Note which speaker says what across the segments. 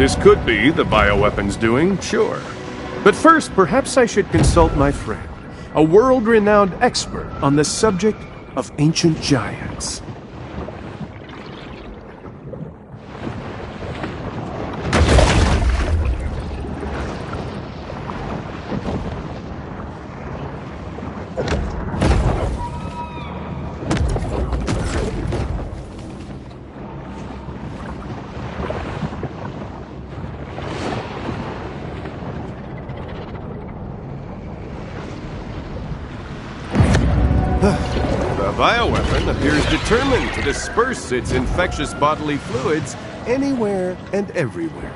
Speaker 1: This could be the bioweapon's doing, sure. But first, perhaps I should consult my friend, a world-renowned expert on the subject of ancient giants. The bioweapon appears determined to disperse its infectious bodily fluids anywhere and everywhere.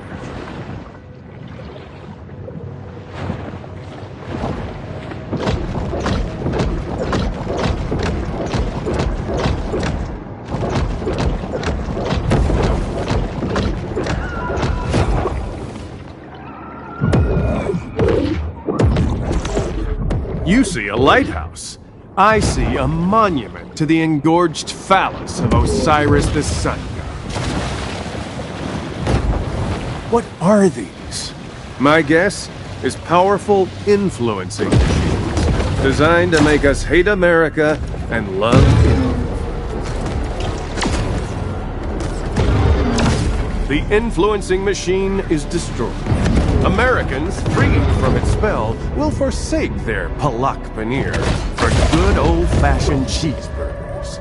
Speaker 1: You see a lighthouse. I see a monument to the engorged phallus of Osiris the sun god. What are these? My guess is powerful influencing machines, designed to make us hate America and love Italy. The influencing machine is destroyed. Americans, freed from its spell, will forsake their palak paneer for good old-fashioned cheeseburgers.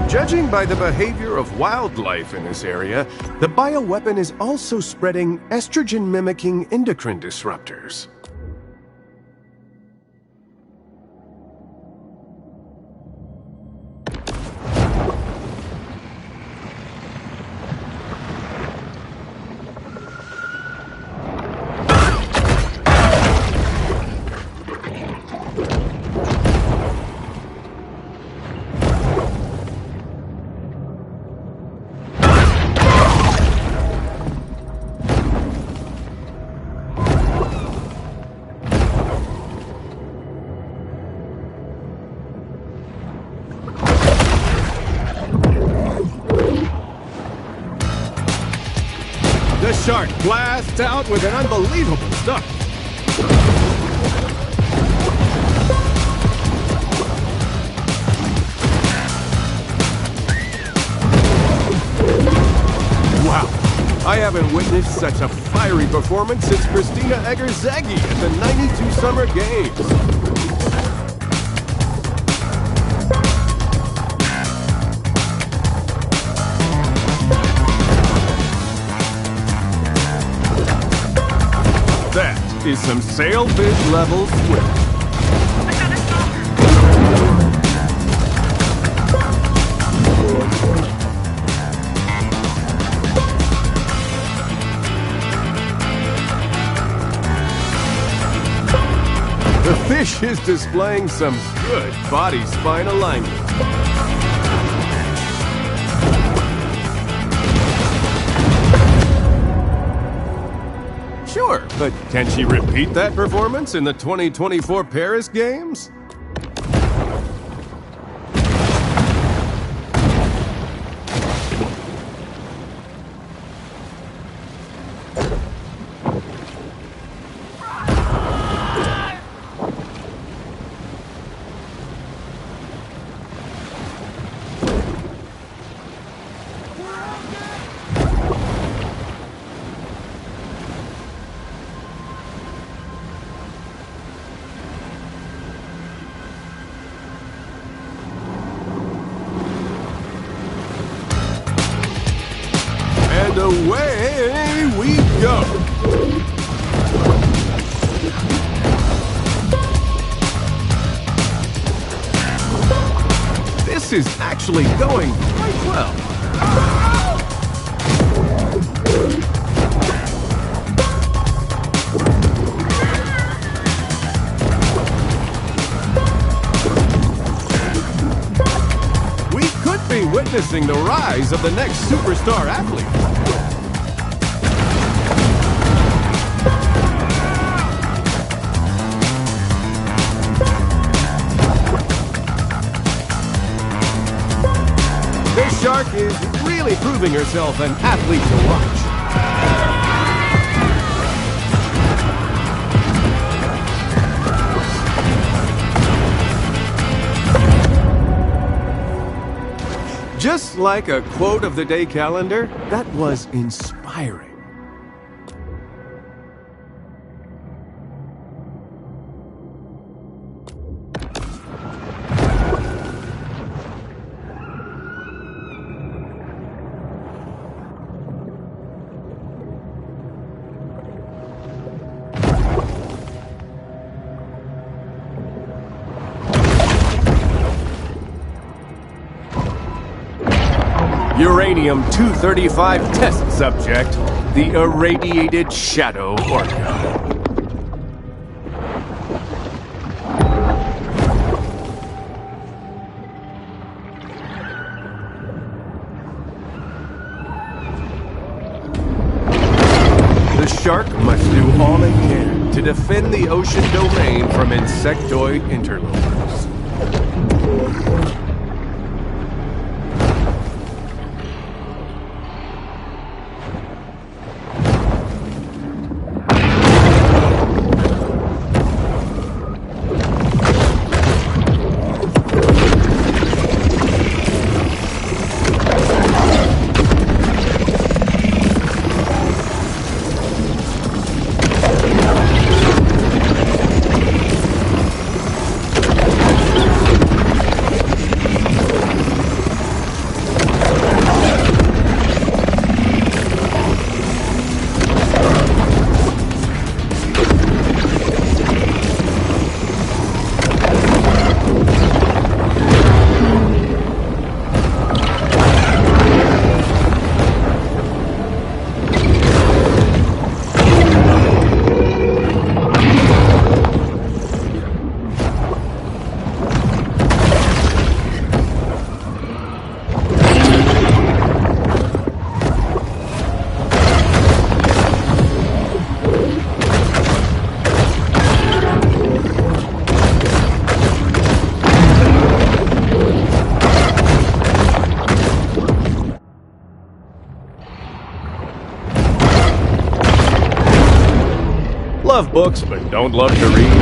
Speaker 1: Judging by the behavior of wildlife in this area, the bioweapon is also spreading estrogen-mimicking endocrine disruptors. The shark blasts out with an unbelievable stuff. Wow, I haven't witnessed such a fiery performance since Christina Egger-Zeggy at the '92 Summer Games. That is some sailfish level swimming. The fish is displaying some good body-spine alignment. Sure, but can she repeat that performance in the 2024 Paris Games? And away we go! This is actually going quite well. be witnessing the rise of the next superstar athlete. This shark is really proving herself an athlete to watch. Just like a quote of the day calendar, that was inspiring. Uranium-235 test subject, the irradiated Shadow Orca. The shark must do all it can to defend the ocean domain from insectoid interlopers. Love books but don't love to read?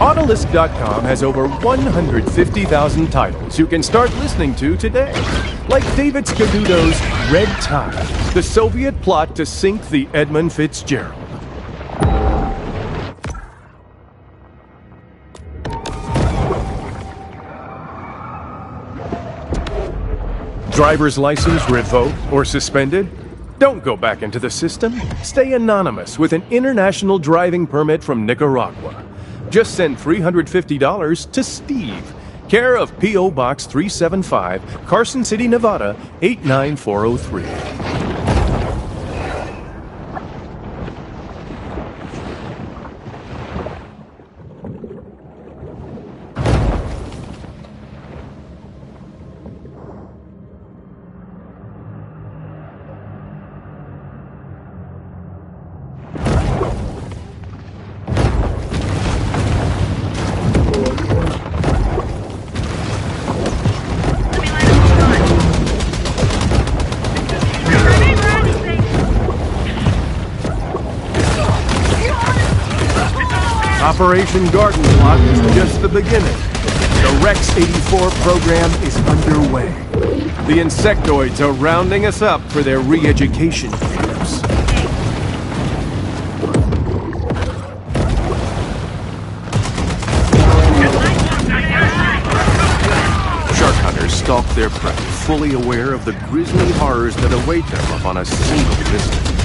Speaker 1: Autolist.com has over 150,000 titles you can start listening to today. Like David Scaduto's Red Tide, the Soviet plot to sink the Edmund Fitzgerald. Driver's license revoked or suspended? Don't go back into the system. Stay anonymous with an international driving permit from Nicaragua. Just send $350 to Steve, care of P.O. Box 375, Carson City, Nevada, 89403. Operation Garden Plot is just the beginning. The Rex 84 program is underway. The insectoids are rounding us up for their re-education camps. Shark hunters stalk their prey, fully aware of the grisly horrors that await them upon a single visit.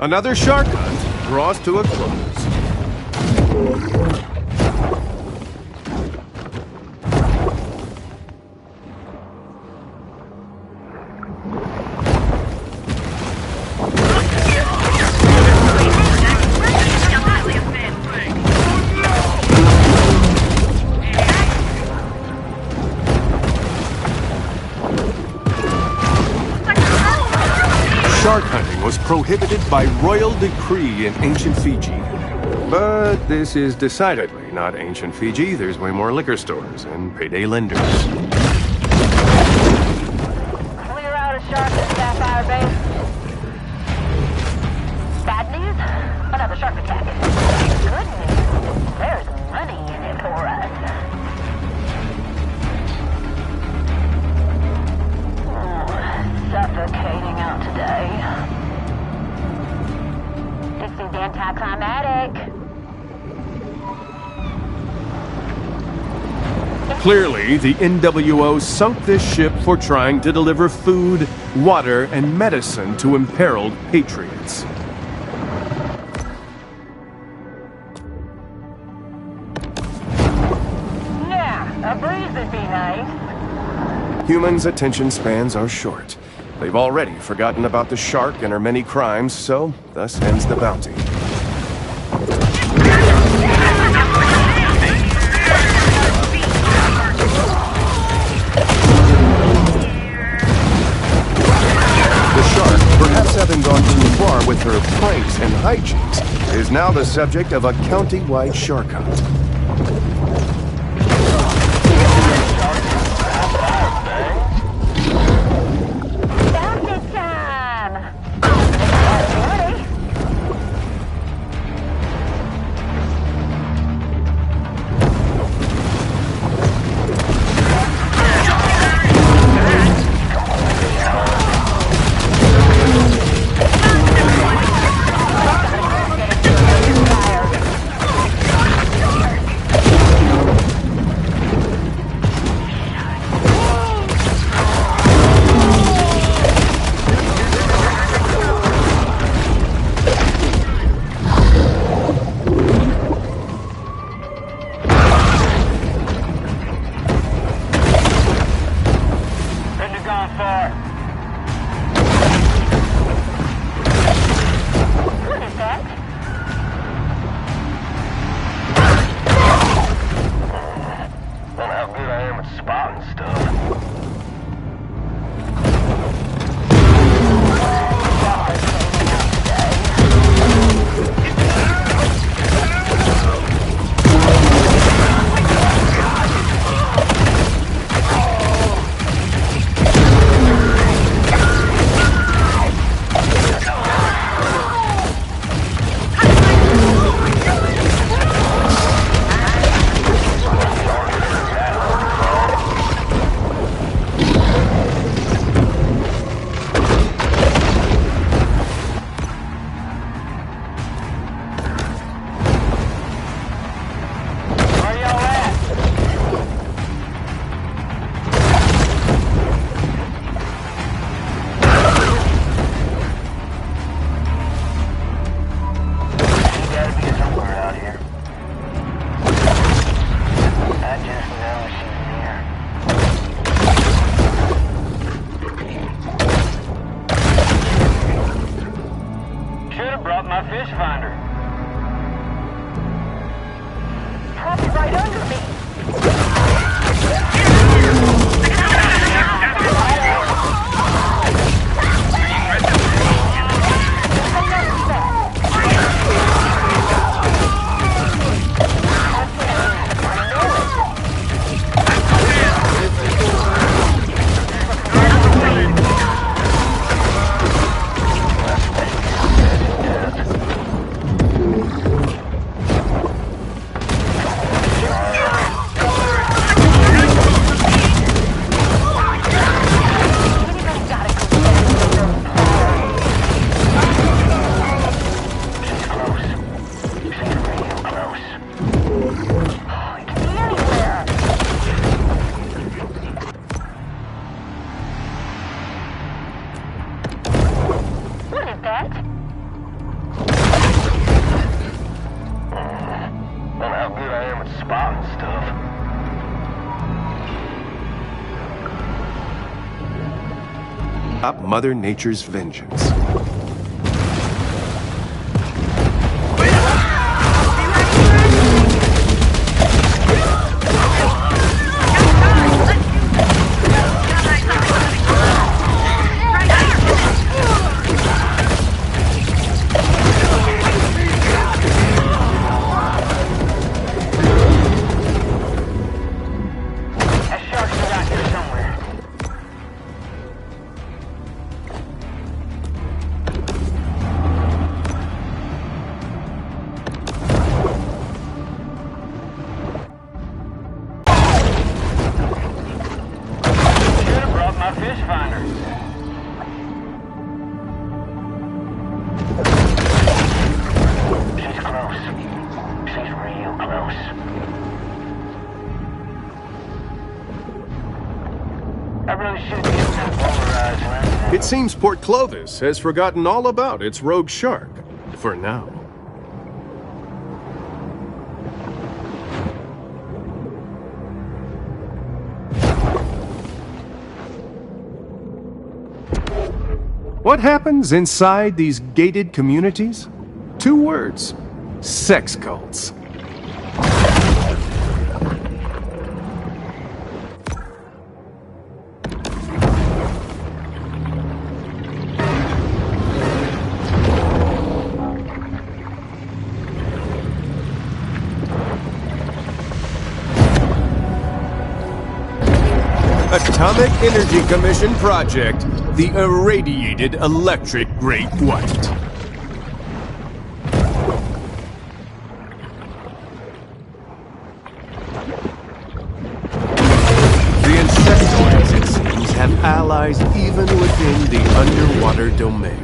Speaker 1: Another shark hunt draws to a close. Shark hunting was prohibited by royal decree in ancient Fiji. But this is decidedly not ancient Fiji. There's way more liquor stores and payday lenders.
Speaker 2: Clear out a shark at Sapphire Bay. Bad news? Another shark attack. Good news? There's money in it for us. Suffocating out today. This is anticlimactic.
Speaker 1: Clearly, the NWO sunk this ship for trying to deliver food, water, and medicine to imperiled patriots.
Speaker 2: Yeah, a breeze would be nice.
Speaker 1: Humans' attention spans are short. They've already forgotten about the shark and her many crimes, so thus ends the bounty. The shark, perhaps having gone too far with her pranks and hijinks, is now the subject of a county-wide shark hunt. Stop Mother Nature's vengeance. It seems Port Clovis has forgotten all about its rogue shark, for now. What happens inside these gated communities? 2 words: sex cults. Atomic Energy Commission project, the Irradiated Electric Great White. The insectoids, it seems, have allies even within the underwater domain.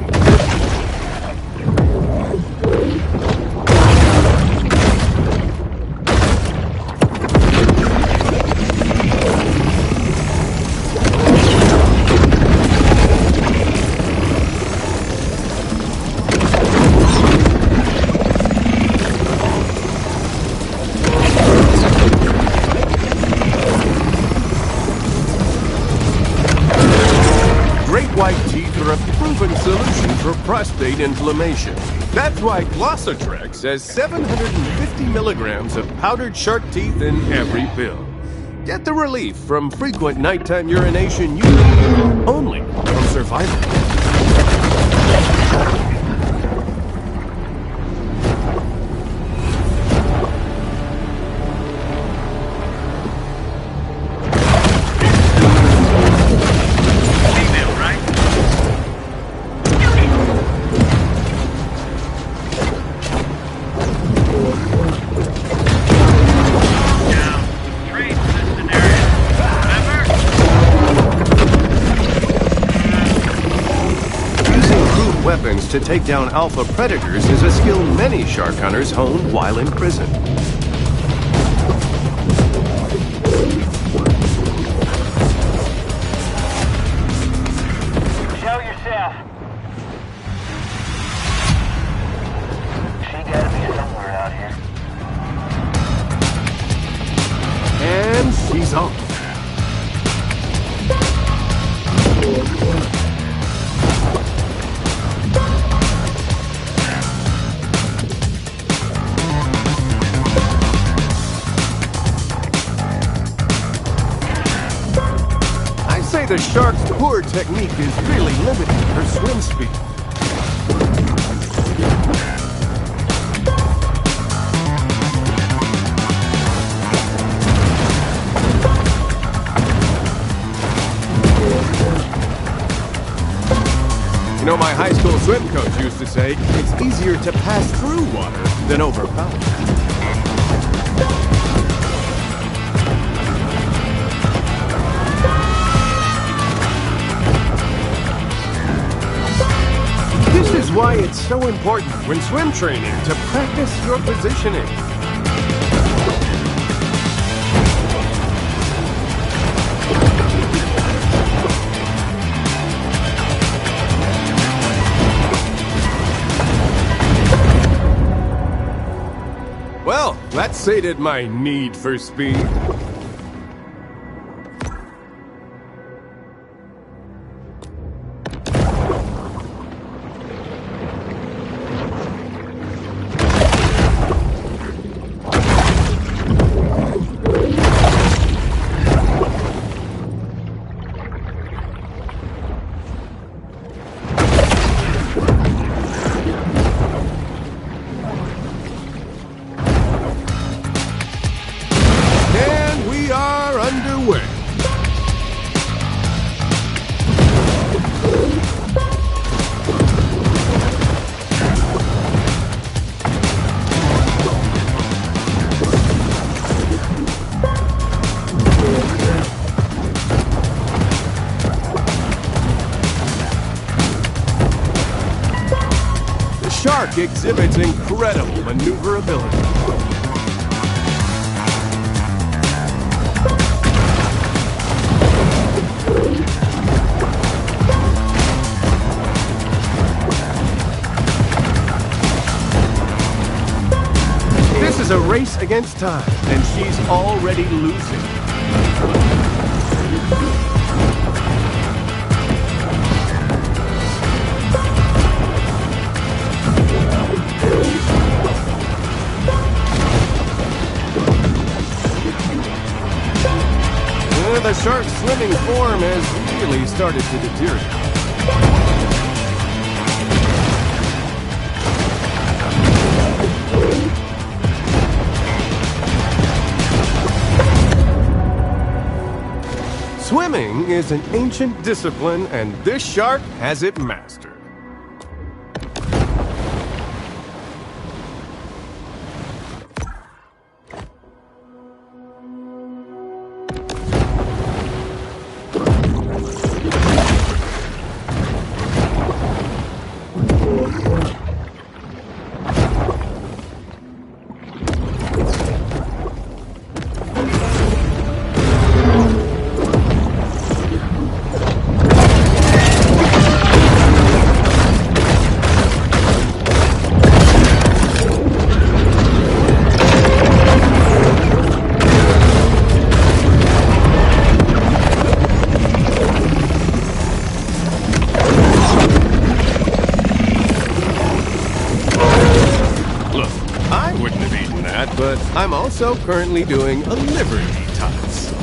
Speaker 1: White teeth are a proven solution for prostate inflammation. That's why Glossotrex has 750 milligrams of powdered shark teeth in every pill. Get the relief from frequent nighttime urination you need only from survival. Weapons to take down alpha predators is a skill many shark hunters honed while in prison.
Speaker 3: Show yourself. She gotta be somewhere out here.
Speaker 1: And she's off. The shark's poor technique is really limiting her swim speed. You know, my high school swim coach used to say, it's easier to pass through water than overpower. This is why it's so important when swim training to practice your positioning. Well, that sated my need for speed. shark exhibits incredible maneuverability. This is a race against time, and she's already losing. The shark's swimming form has really started to deteriorate. Swimming is an ancient discipline, and this shark has it mastered. But I'm also currently doing a liver detox.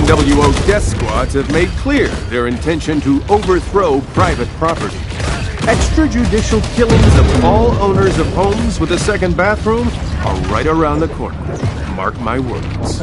Speaker 1: NWO death squads have made clear their intention to overthrow private property. Extrajudicial killings of all owners of homes with a second bathroom are right around the corner. Mark my words.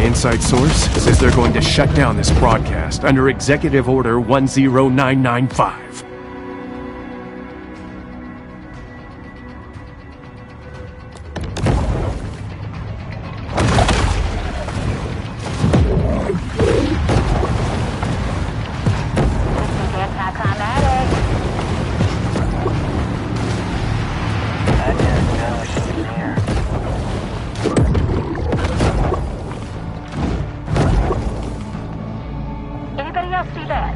Speaker 1: Inside source says they're going to shut down this broadcast under Executive Order 10995.
Speaker 2: See that?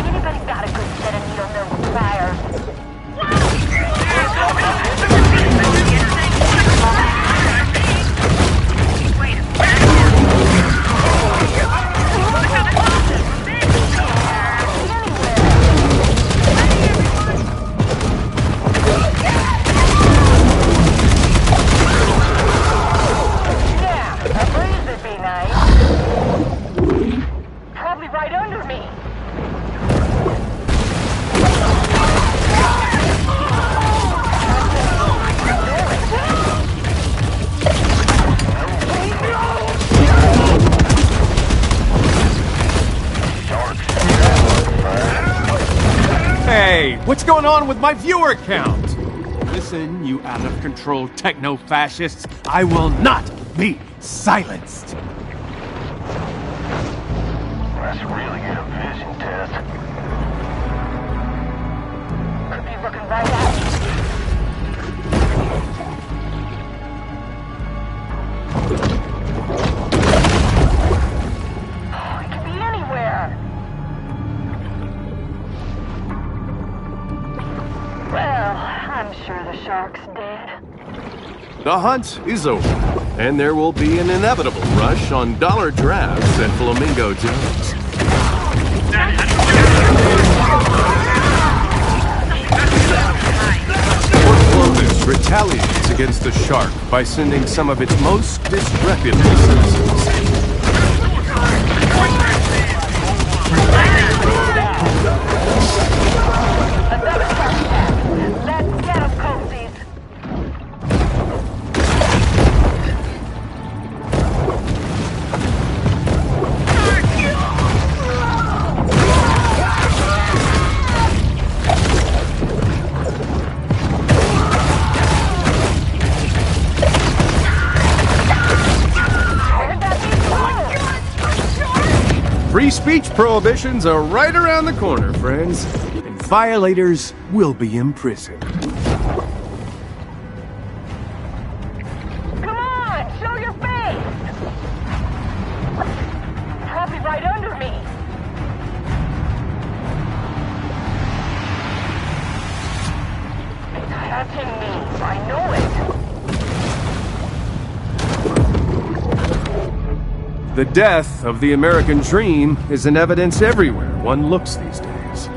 Speaker 2: Anybody got a good set of needle nose pliers? Probably right under me.
Speaker 1: What's going on with my viewer count? Listen, you out-of-control techno-fascists. I will not be silenced.
Speaker 3: That's really good vision, Tess.
Speaker 2: Could be looking right at you. Oh, it could be anywhere. Well, I'm sure the shark's dead.
Speaker 1: The hunt is over, and there will be an inevitable rush on dollar drafts at Flamingo Jones. Clovis retaliates against the shark by sending some of its most disreputable citizens.
Speaker 2: Let's get him, cozies. Where'd that be going?
Speaker 1: Free speech prohibitions are right around the corner, friends, and violators will be imprisoned.
Speaker 2: Come on, show your face! Probably right under me. It's catching me. I know it.
Speaker 1: The death of the American dream is in evidence everywhere one looks these days.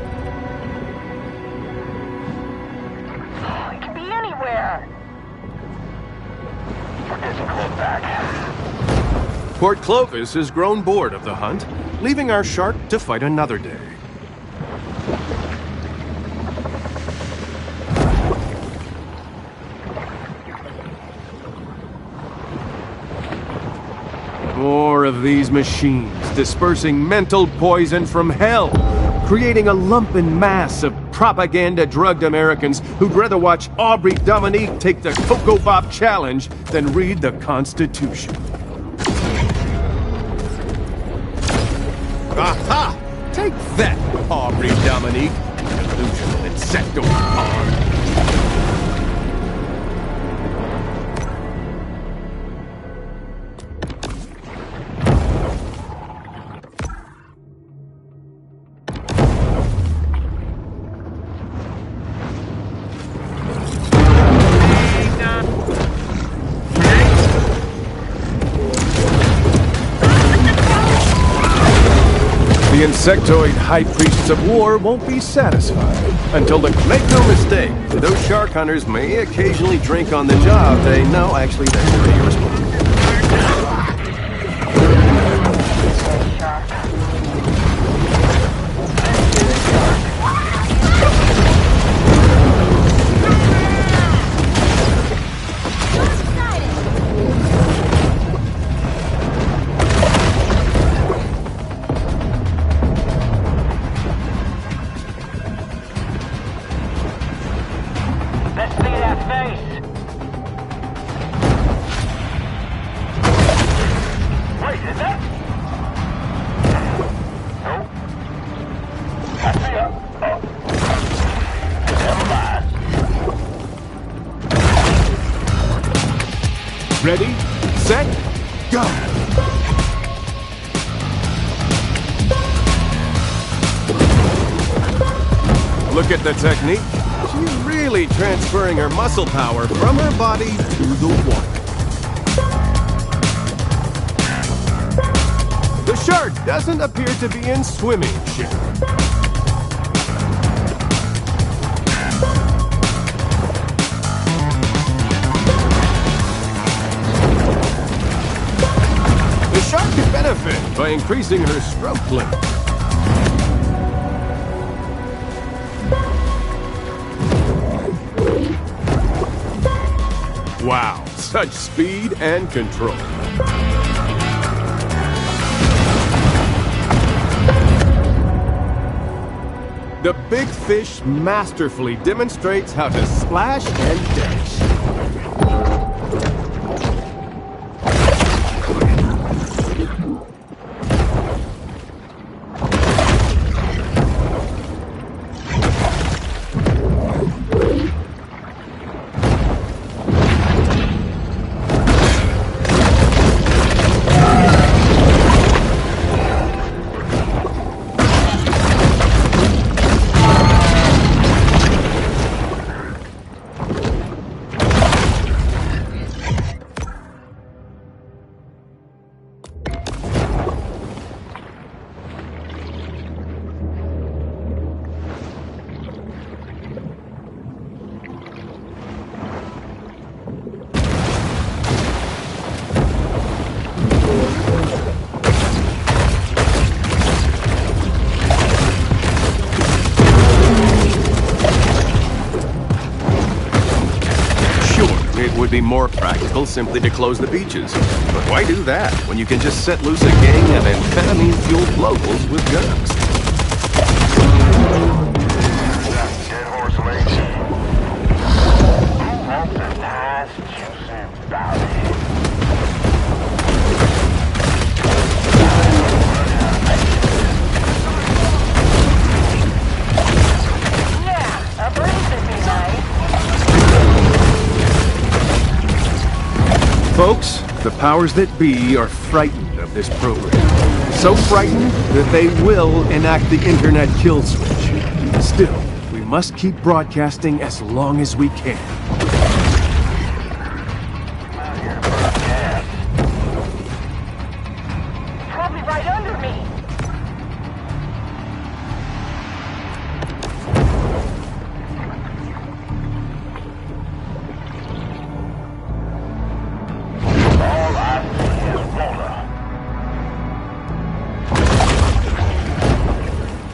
Speaker 2: Oh, it could be anywhere.
Speaker 3: We're getting close back.
Speaker 1: Port Clovis has grown bored of the hunt, leaving our shark to fight another day. More of these machines dispersing mental poison from hell, creating a lumpen mass of propaganda-drugged Americans who'd rather watch Aubrey Dominique take the Cocoa Bob Challenge than read the Constitution. Aha! Take that, Aubrey Dominique, delusional insectoid. The insectoid high priests of war won't be satisfied until make no mistake, those shark hunters may occasionally drink on the job. Actually, that's pretty irresponsible.
Speaker 3: Let's see that face. Wait, is that? Nope. I see her. Oh. Never mind.
Speaker 1: Ready, set, go! Look at the technique. She's really transferring her muscle power from her body to the water. The shark doesn't appear to be in swimming shape. The shark could benefit by increasing her stroke length. Wow, such speed and control. The big fish masterfully demonstrates how to splash and dash. It would be more practical simply to close the beaches. But why do that when you can just set loose a gang of amphetamine-fueled locals with guns?
Speaker 3: Dead horse lake. Who wants a nice, juicy valley?
Speaker 2: Yeah, a breeze would be nice.
Speaker 1: Folks, the powers that be are frightened of this program. So frightened that they will enact the internet kill switch. Still, we must keep broadcasting as long as we can.
Speaker 2: Probably right under me.
Speaker 3: All I see is water.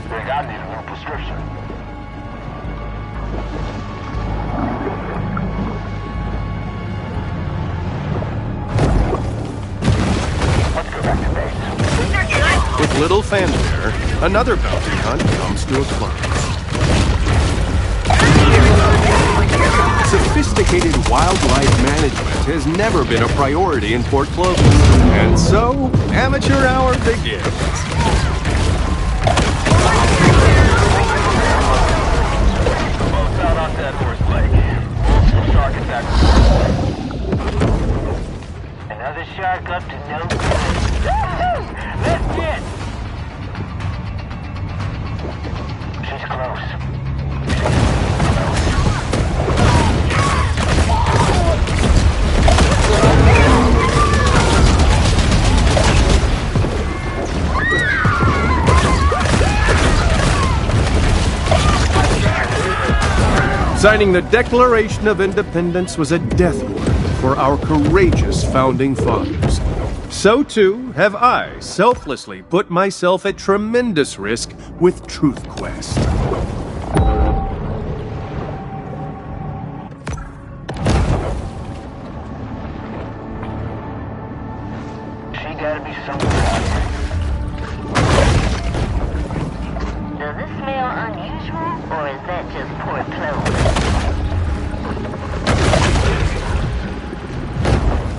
Speaker 3: Think I need a new prescription. Let's go back to base.
Speaker 1: With little fanfare, another bounty hunt comes to a close. Sophisticated wildlife management has never been a priority in Port Clovis. And so, amateur hour begins.
Speaker 3: Boats out on Dead Horse Lake. Multiple shark attacks. Another shark up to no good. Let's get. She's close.
Speaker 1: Signing the Declaration of Independence was a death warrant for our courageous founding fathers. So too have I selflessly put myself at tremendous risk with Truth Quest.
Speaker 3: She gotta be somewhere out here.
Speaker 2: Does this smell unusual, or is that just poor clothes?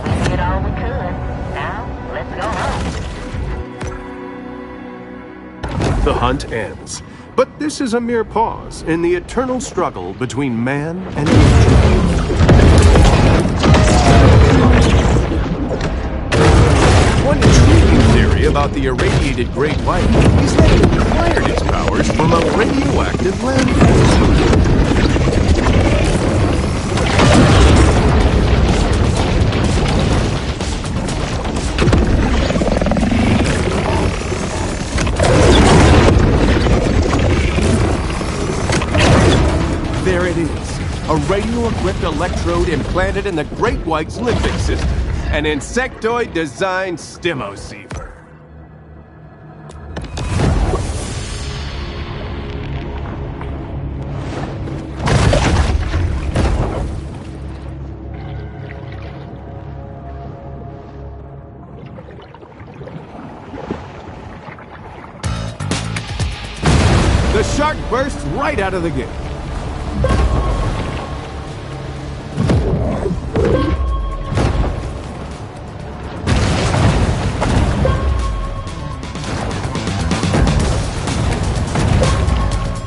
Speaker 2: We did all we could. Now, let's go home.
Speaker 1: The hunt ends. But this is a mere pause in the eternal struggle between man and nature. One intriguing theory about the irradiated great white is that it acquired its powers from a radioactive landmass. There it is, a radio-equipped electrode implanted in the great white's limbic system. An insectoid-designed stimoceiver. The shark bursts right out of the gate.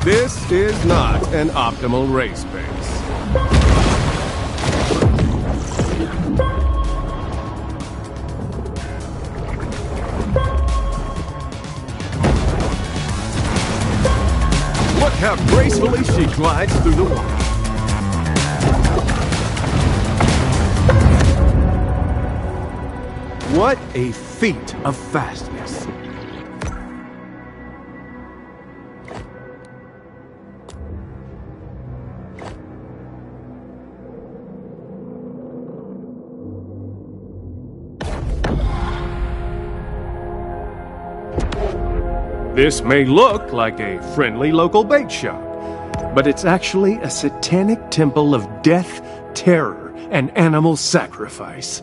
Speaker 1: This is not an optimal race pace. Look how gracefully she glides through the water. What a feat of fastness. This may look like a friendly local bait shop, but it's actually a satanic temple of death, terror, and animal sacrifice.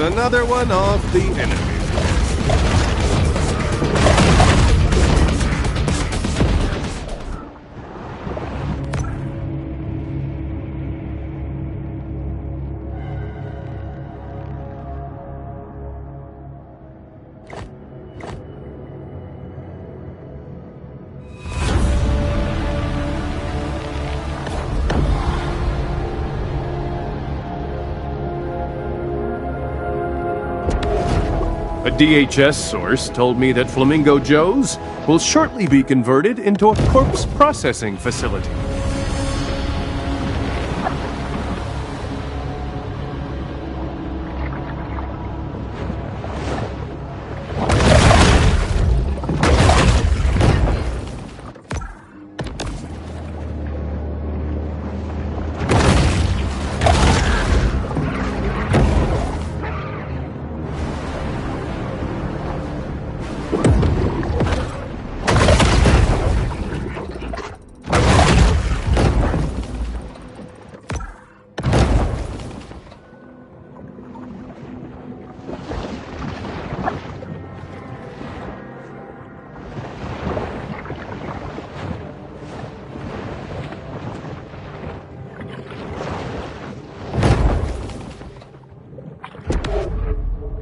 Speaker 1: Another one off the enemy. A DHS source told me that Flamingo Joe's will shortly be converted into a corpse processing facility.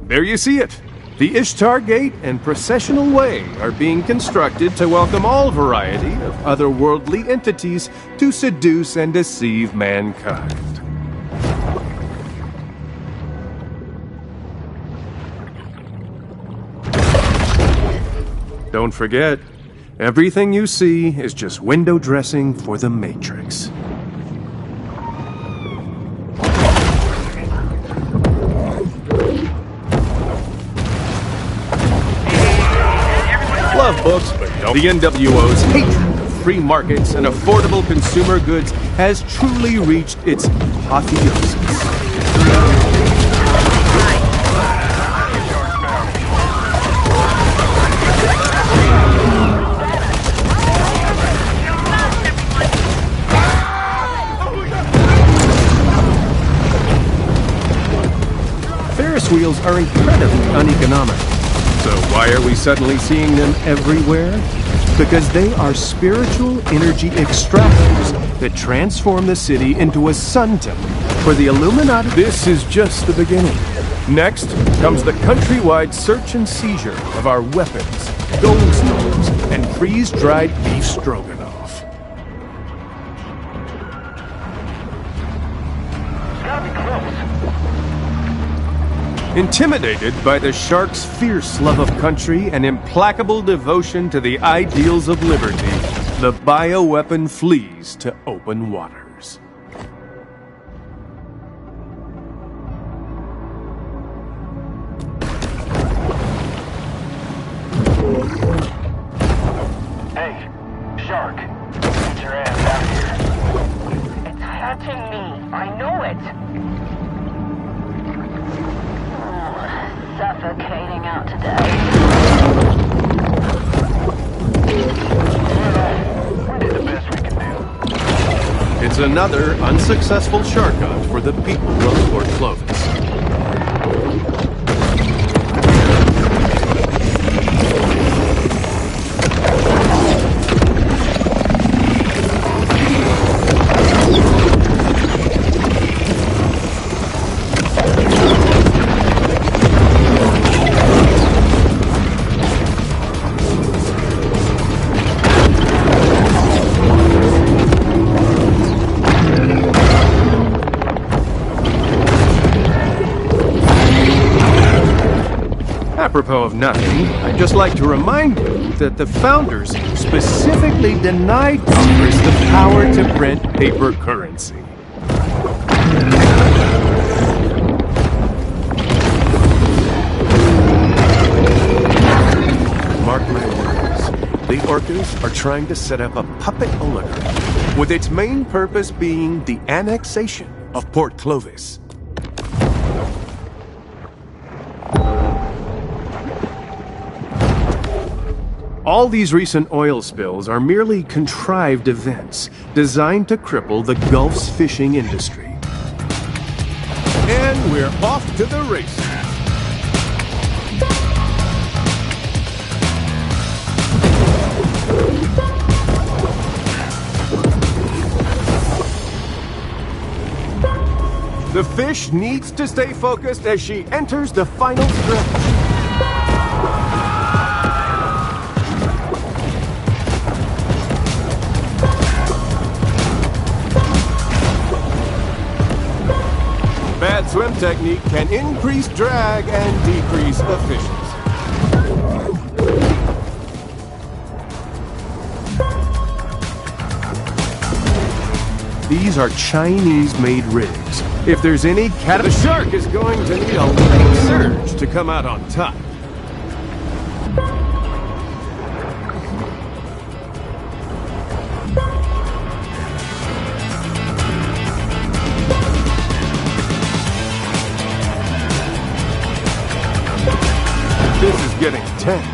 Speaker 1: There you see it. The Ishtar Gate and Processional Way are being constructed to welcome all variety of otherworldly entities to seduce and deceive mankind. Don't forget, everything you see is just window dressing for the Matrix. Love books, but don't. The NWO's hatred of free markets and affordable consumer goods has truly reached its apotheosis. Ferris wheels are incredibly uneconomic. So why are we suddenly seeing them everywhere? Because they are spiritual energy extractors that transform the city into a sun temple for the Illuminati. This is just the beginning. Next comes the countrywide search and seizure of our weapons, gold stores, and freeze-dried beef stroganoff.
Speaker 3: It's gotta be close.
Speaker 1: Intimidated by the shark's fierce love of country and implacable devotion to the ideals of liberty, the bioweapon flees to open waters.
Speaker 3: Hey, shark. Get your ass out here.
Speaker 2: It's hurting me. I know it. Suffocating out today.
Speaker 3: We did the best we could do.
Speaker 1: It's another unsuccessful shark hunt for the people of Port Clovis. Apropos of nothing, I'd just like to remind you that the founders specifically denied Congress the power to print paper currency. Mark my words, the Orcas are trying to set up a puppet oligarchy, with its main purpose being the annexation of Port Clovis. All these recent oil spills are merely contrived events designed to cripple the Gulf's fishing industry. And we're off to the races. The fish needs to stay focused as she enters the final stretch. Bad swim technique can increase drag and decrease efficiency. These are Chinese-made rigs. If there's any the shark is going to need a little surge to come out on top. This is getting tense.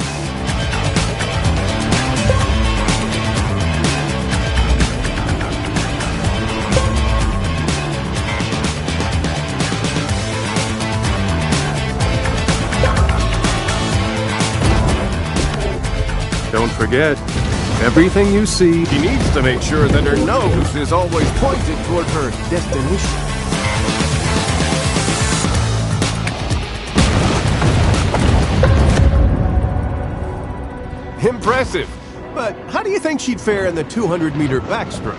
Speaker 1: Don't forget, everything you see, she needs to make sure that her nose is always pointed toward her destination. Impressive. But how do you think she'd fare in the 200-meter backstroke?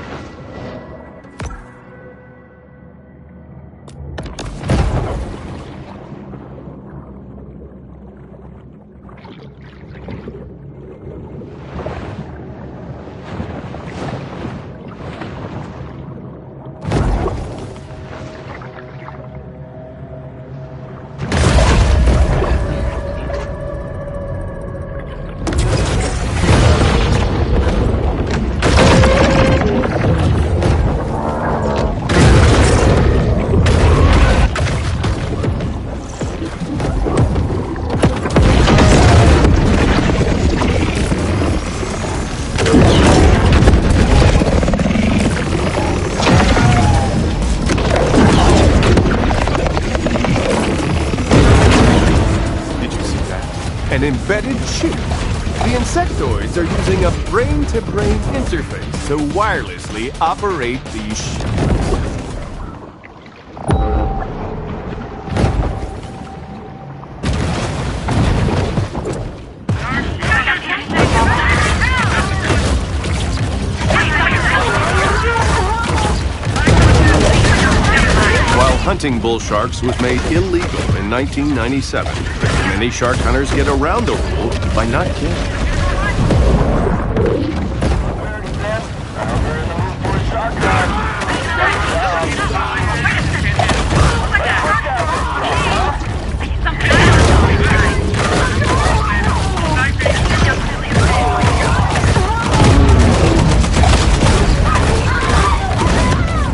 Speaker 1: an embedded chip. The insectoids are using a brain-to-brain interface to wirelessly operate these ships. Hunting bull sharks was made illegal in 1997. Many shark hunters get around the rule by not killing.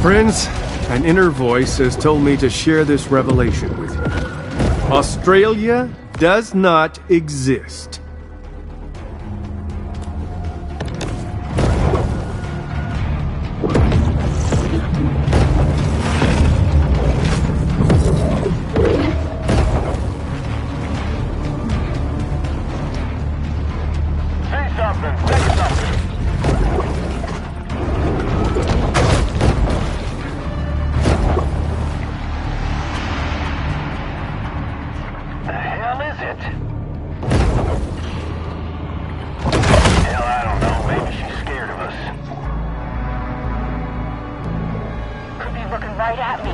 Speaker 1: Friends, an inner voice has told me to share this revelation with you. Australia does not exist.
Speaker 3: Say something. Say something.
Speaker 2: Right at me.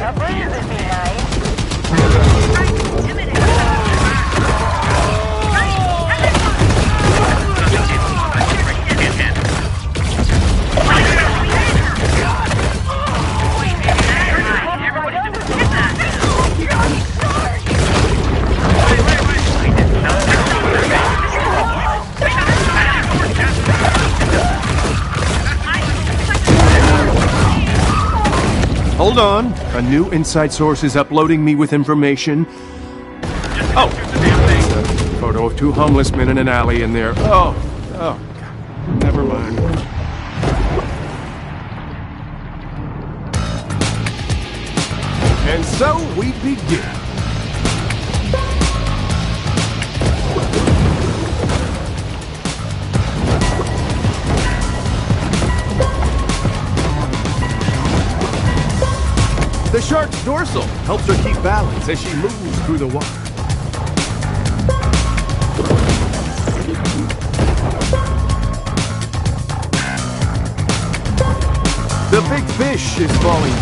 Speaker 2: A breeze would be nice.
Speaker 1: Hold on. A new inside source is uploading me with information. Oh, it's a photo of two homeless men in an alley in there. Oh, God. Never mind. And so we begin. The shark's dorsal helps her keep balance as she moves through the water. The big fish is falling.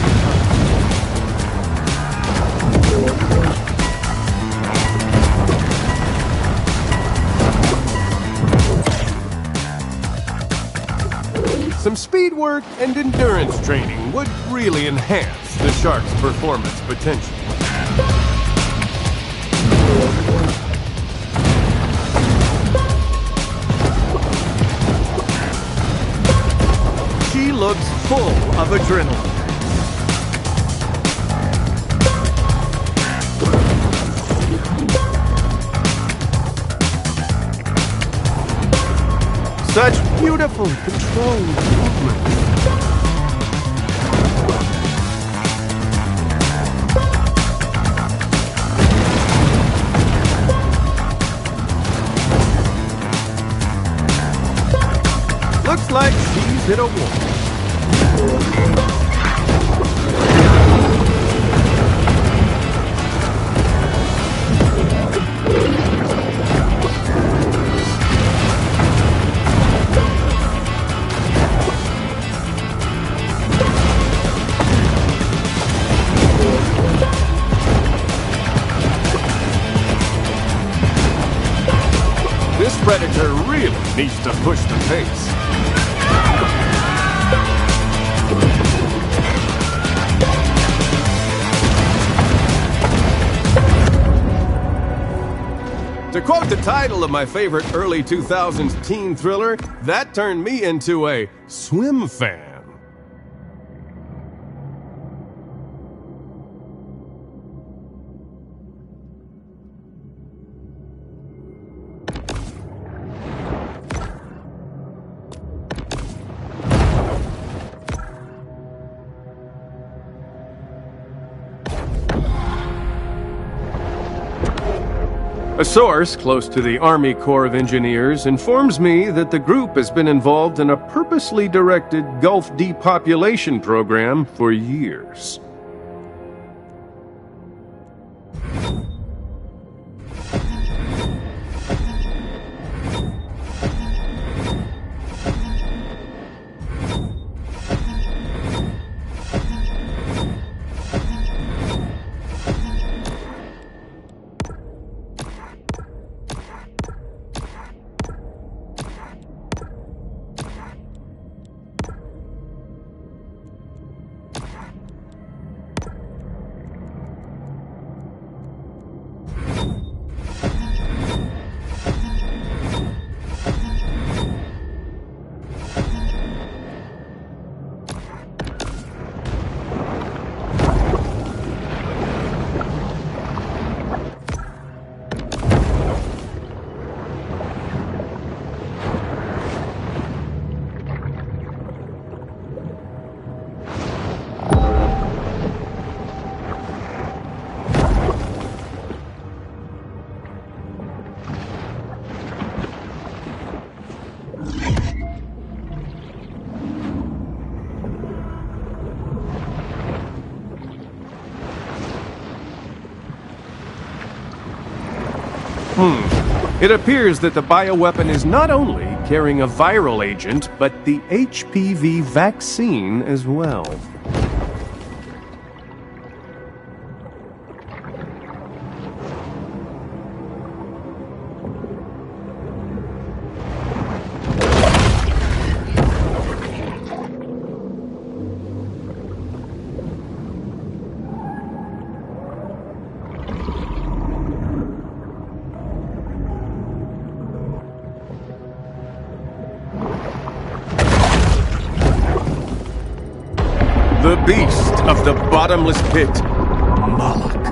Speaker 1: Some speed work and endurance training would really enhance the shark's performance potential. She looks full of adrenaline. Such beautiful, controlled movement. Looks like she's hit a wall. This predator really needs to push the pace. To quote the title of my favorite early 2000s teen thriller, that turned me into a swim fan. A source close to the Army Corps of Engineers informs me that the group has been involved in a purposely directed Gulf depopulation program for years. It appears that the bioweapon is not only carrying a viral agent, but the HPV vaccine as well. The beast of the bottomless pit, Moloch.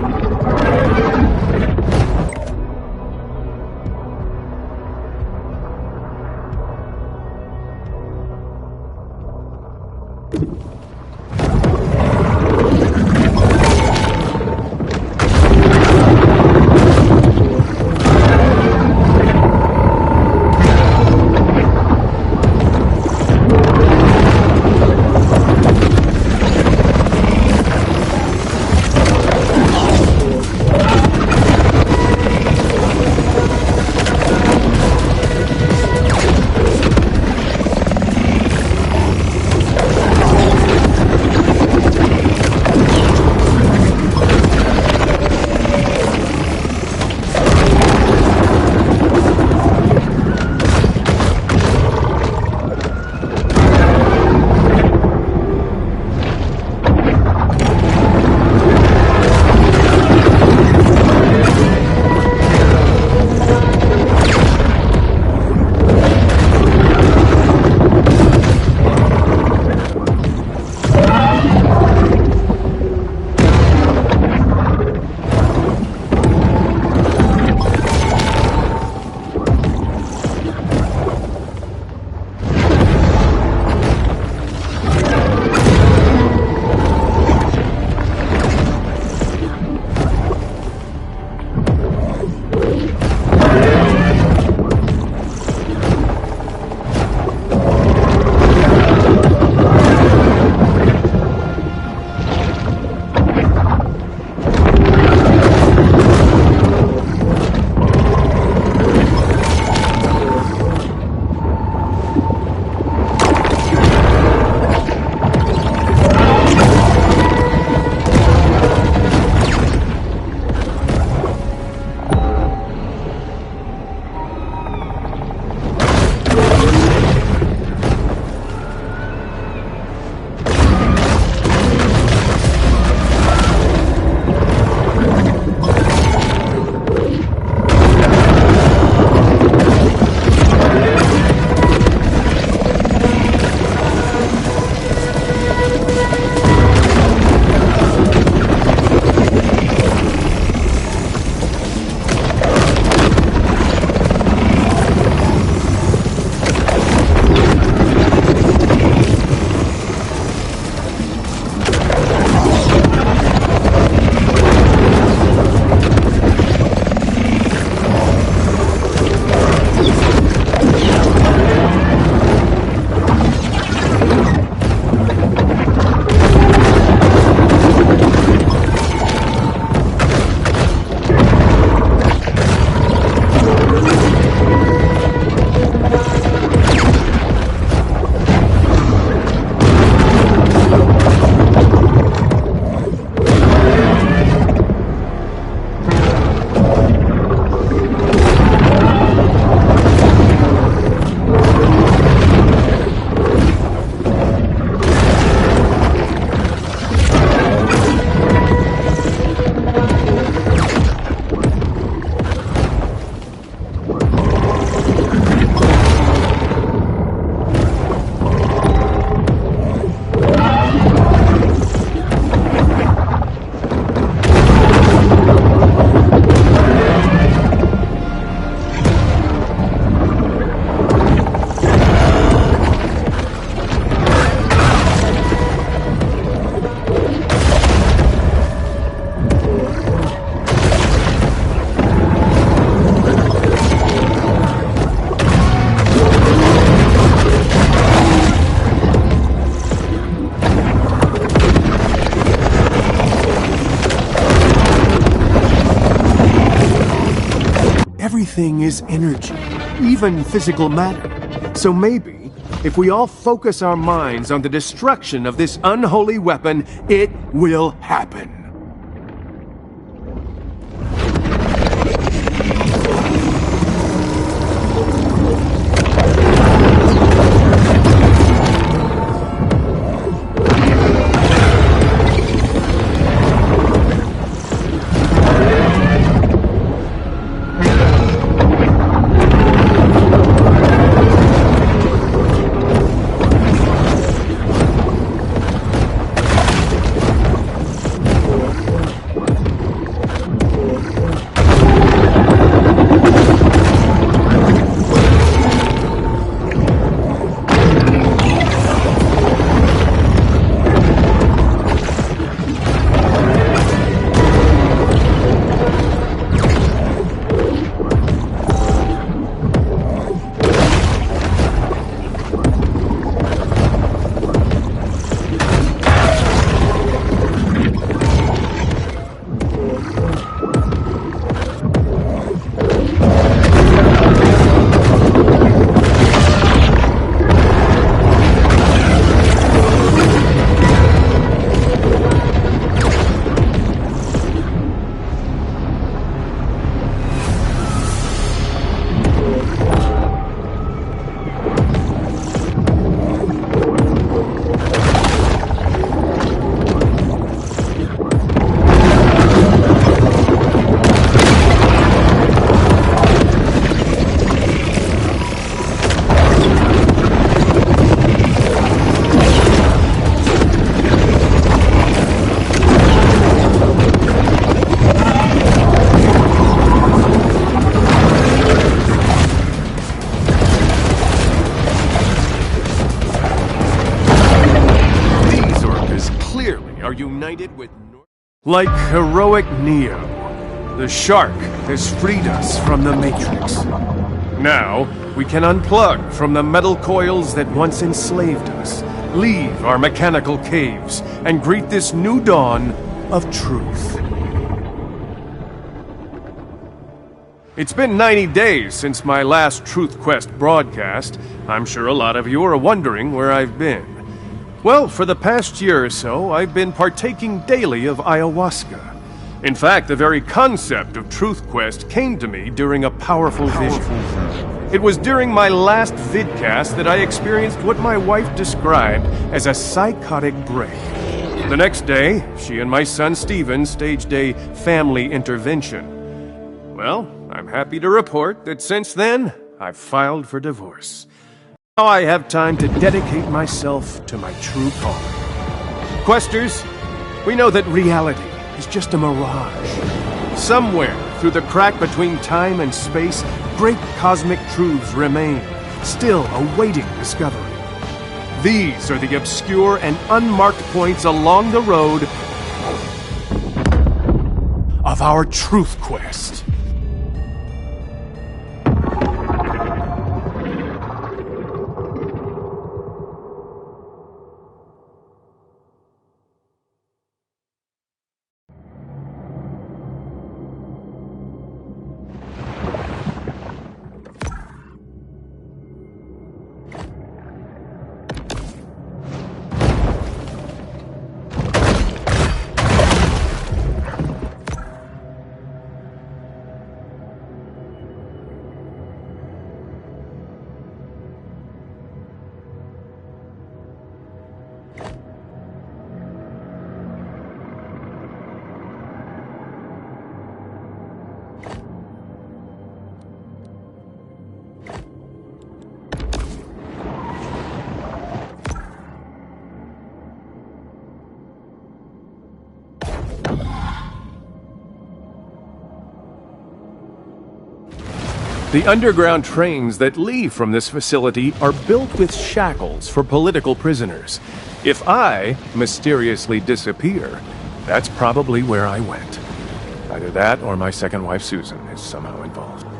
Speaker 1: everything is energy, even physical matter. So maybe, if we all focus our minds on the destruction of this unholy weapon, it will happen. United with like heroic Neo, the shark has freed us from the Matrix. Now, we can unplug from the metal coils that once enslaved us, leave our mechanical caves, and greet this new dawn of truth. It's been 90 days since my last Truth Quest broadcast. I'm sure a lot of you are wondering where I've been. Well, for the past year or so, I've been partaking daily of ayahuasca. In fact, the very concept of Truth Quest came to me during a powerful vision. It was during my last vidcast that I experienced what my wife described as a psychotic break. The next day, she and my son Steven staged a family intervention. Well, I'm happy to report that since then, I've filed for divorce. Now I have time to dedicate myself to my true calling. Questers, we know that reality is just a mirage. Somewhere through the crack between time and space, great cosmic truths remain, still awaiting discovery. These are the obscure and unmarked points along the road of our Truth Quest. The underground trains that leave from this facility are built with shackles for political prisoners. If I mysteriously disappear, that's probably where I went. Either that or my second wife Susan is somehow involved.